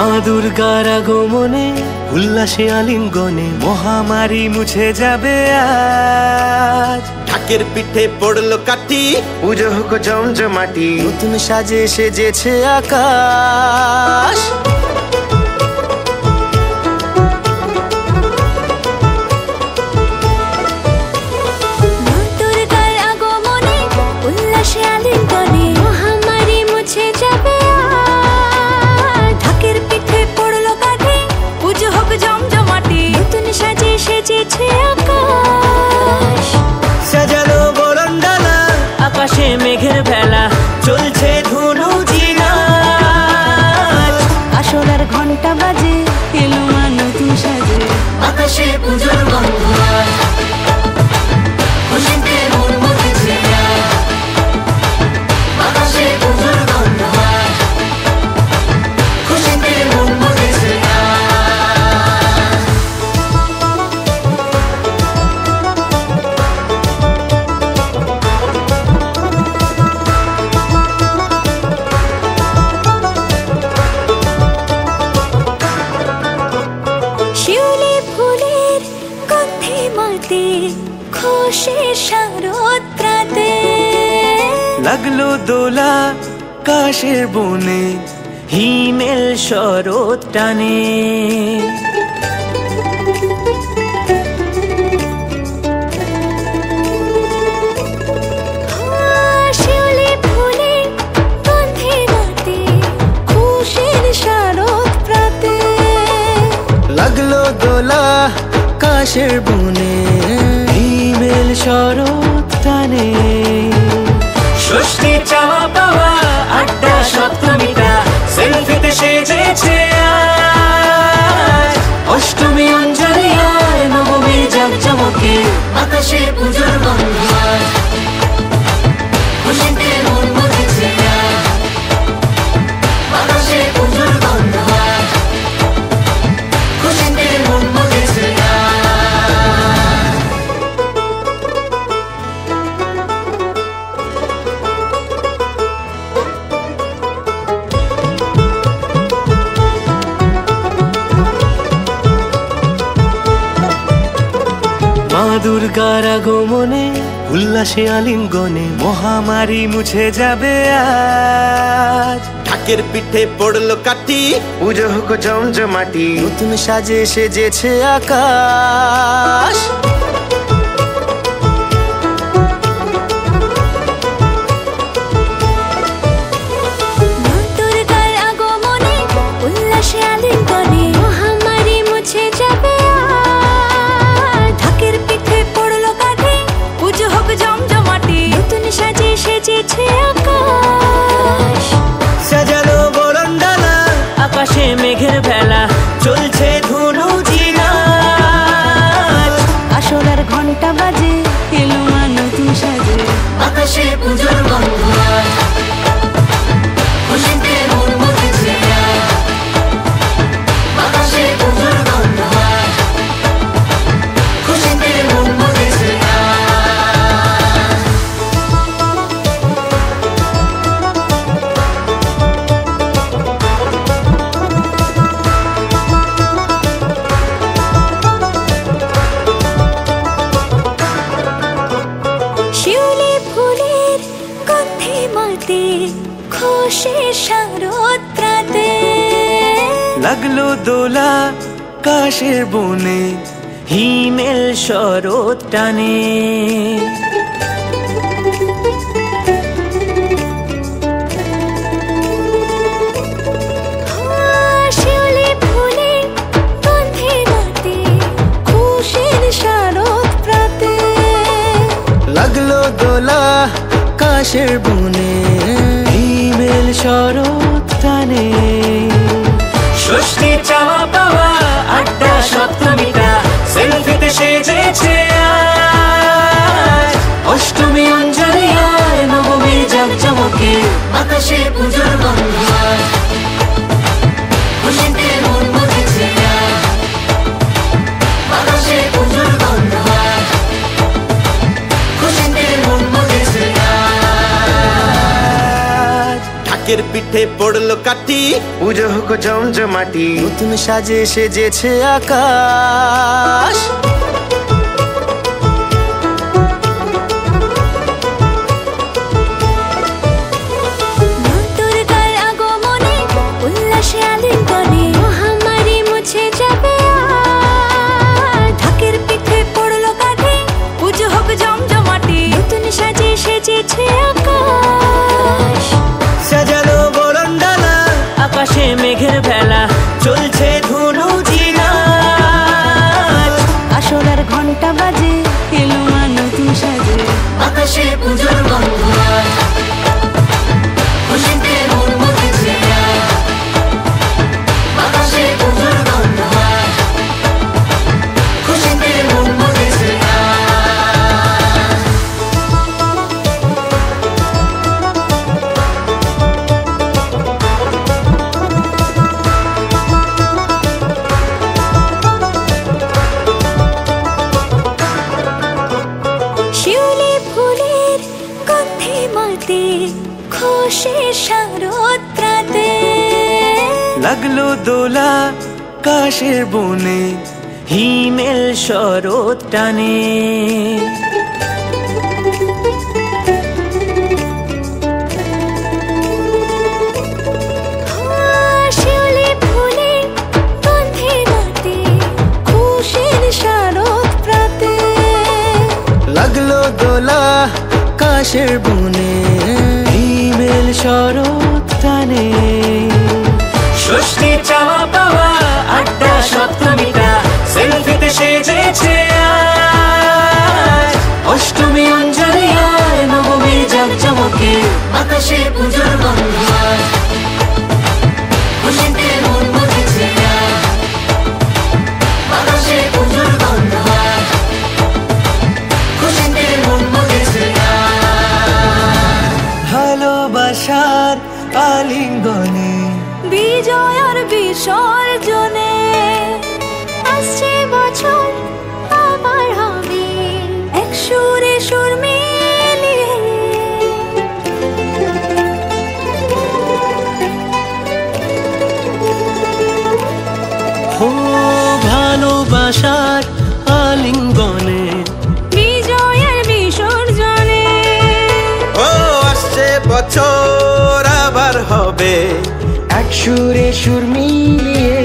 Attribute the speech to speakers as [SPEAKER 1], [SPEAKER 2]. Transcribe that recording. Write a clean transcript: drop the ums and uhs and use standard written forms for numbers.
[SPEAKER 1] মা দুর্গার আগমনে উল্লাসে আলিঙ্গনে মহামারী মুছে যাবে আজ।
[SPEAKER 2] ঢাকের পিঠে পড়লো কাঠি,
[SPEAKER 1] পুজো হোক জমজমাটি, নতুন সাজে সেজেছে আকাশ।
[SPEAKER 2] সাজানো বরণডালা,
[SPEAKER 1] আকাশে মেঘের ভেলা, চলছে ধনু জিনাচ।
[SPEAKER 3] আসলার ঘন্টা বাজে, এলো মা নতুন সাজে,
[SPEAKER 2] আকাশে পুজোর গন্ধ আজ, খুশিতে মন মতেছে আজ। আকাশে পুজোর গন্ধ আজ, খুশিতে মন মতেছে আজ।
[SPEAKER 3] শিউলি ফুলের গন্ধে মাতে, খুশির শারদ প্রাতে।
[SPEAKER 1] লাগলো দোলা কাশের বনে, হিমেল শরৎ টানে।
[SPEAKER 3] শিউলি ফুলের গন্ধে মাতে, খুশির শারদ প্রাতে।
[SPEAKER 1] লাগলো দোলা কাশের বনে, হিমেল শরৎ টানে। ষষ্ঠী চাওয়া পাওয়া আড্ডা সপ্তমীটা, সেলফিতে সেজেছে আজ। অষ্টমী অঞ্জলি আর নবমীর জাঁকজমকে,
[SPEAKER 2] আকাশে পুজোর গন্ধ আজ, খুশিতে মন মতেছে আজ। আকাশে পুজোর গন্ধ আজ, খুশিতে মন মতেছে আজ।
[SPEAKER 1] মা দুর্গার আগমনে উল্লাসে আলিঙ্গনে মহামারী মুছে যাবে আজ।
[SPEAKER 2] ঢাকের পিঠে পড়লো কাঠি,
[SPEAKER 1] পুজো হোক জমজমাটি, নতুন সাজে সেজেছে আকাশ।
[SPEAKER 3] মা দুর্গার আগমনে উল্লাসে আলিঙ্গনে মহামারী মুছে যাবে আজ। ঢাকের পিঠে পড়লো কাঠি, পুজো হোক জমজমাটি, নতুন সাজে সেজেছে আকাশ।
[SPEAKER 1] সাজানো বরণডালা, আকাশে মেঘের ভেলা, চলছে ধনু জিনাচ।
[SPEAKER 3] আসলার ঘন্টা বাজে, এলো মা নতুন সাজে,
[SPEAKER 2] আকাশে পুজোর গন্ধ আজ, খুশিতে মন মতেছে আজ। আকাশে পুজোর গন্ধ আজ, খুশিতে মন মতেছে আজ।
[SPEAKER 3] শিউলি ফুলের গন্ধে মাতে, খুশির শারদ প্রাতে।
[SPEAKER 1] লাগলো দোলা কাশের বনে, হিমেল শরৎ টানে।
[SPEAKER 3] শিউলি ফুলের গন্ধে মাতে, খুশির শারদ প্রাতে।
[SPEAKER 1] লাগলো দোলা কাশের বনে, হিমেল শরৎ টানে। ষষ্ঠী চাওয়া পাওয়া আড্ডা সপ্তমীটা, সেলফিতে সেজেছে আজ। অষ্টমী অঞ্জলি আর নবমীর জাঁকজমকে,
[SPEAKER 2] আকাশে পুজোর গন্ধ আজ, খুশিতে মন মতেছে আজ। আকাশে পুজোর গন্ধ আজ, খুশিতে মন মতেছে আজ। ঢাকের পিঠে
[SPEAKER 4] পিঠে পড়লো কাঠি,
[SPEAKER 5] পুজো হোক জমজমাটি, নতুন সাজে সেজেছে আকাশ।
[SPEAKER 3] মা দুর্গার আগমনে উল্লাসে আলিঙ্গনে মহামারী মুছে যাবে আর। ঢাকের পিঠে পড়লো কাঠি, পুজো হোক জমজমাটি, নতুন সাজে সেজেছে আকাশ।
[SPEAKER 1] সাজানো বরণডালা, আকাশে মেঘের ভেলা, চলছে ধুনুচি নাচ।
[SPEAKER 3] আসরার ঘন্টা বাজে, এলো মা নতুন সাজে।
[SPEAKER 2] আকাশে পুজোর গন্ধ আজ, খুশিতে মন মজেছে আজ। আকাশে পুজোর গন্ধ আজ, খুশিতে মন মজেছে আজ।
[SPEAKER 3] শিউলি ফুলের গন্ধে মাতে, খুশির শারদ রাতে।
[SPEAKER 5] লাগলো দোলা কাশের বনে,
[SPEAKER 1] হিমেল শরৎ টানে।
[SPEAKER 3] শিউলি ফুলের গন্ধে মাতে, খুশির শারদ রাতে।
[SPEAKER 5] লাগলো দোলা কাশের বনে, হিমেল শরৎ টানে।
[SPEAKER 1] ষষ্ঠী চাওয়া পাওয়া আড্ডা সপ্তমীটা সেলফিতে সেজেছে আজ। অষ্টমী অঞ্জলি আর নবমীর জাঁকজমকে
[SPEAKER 2] আকাশে পুজোর গন্ধ আজ, খুশিতে মন মজেছে আজ। আকাশে পুজোর গন্ধ আজ, খুশিতে মন মজেছে আজ।
[SPEAKER 5] ভালোবাসার আলিঙ্গনে,
[SPEAKER 3] বিজয় আর বিসর্জনে আসছে বছর আবার হবে এক সুরে সুর মিলিয়ে।
[SPEAKER 5] ও ভালোবাসার আলিঙ্গনে,
[SPEAKER 3] বিজয় আর বিসর্জনে
[SPEAKER 4] ও আসছে বছর আবার হবে।
[SPEAKER 5] এক সুরে সুর মিলিয়ে।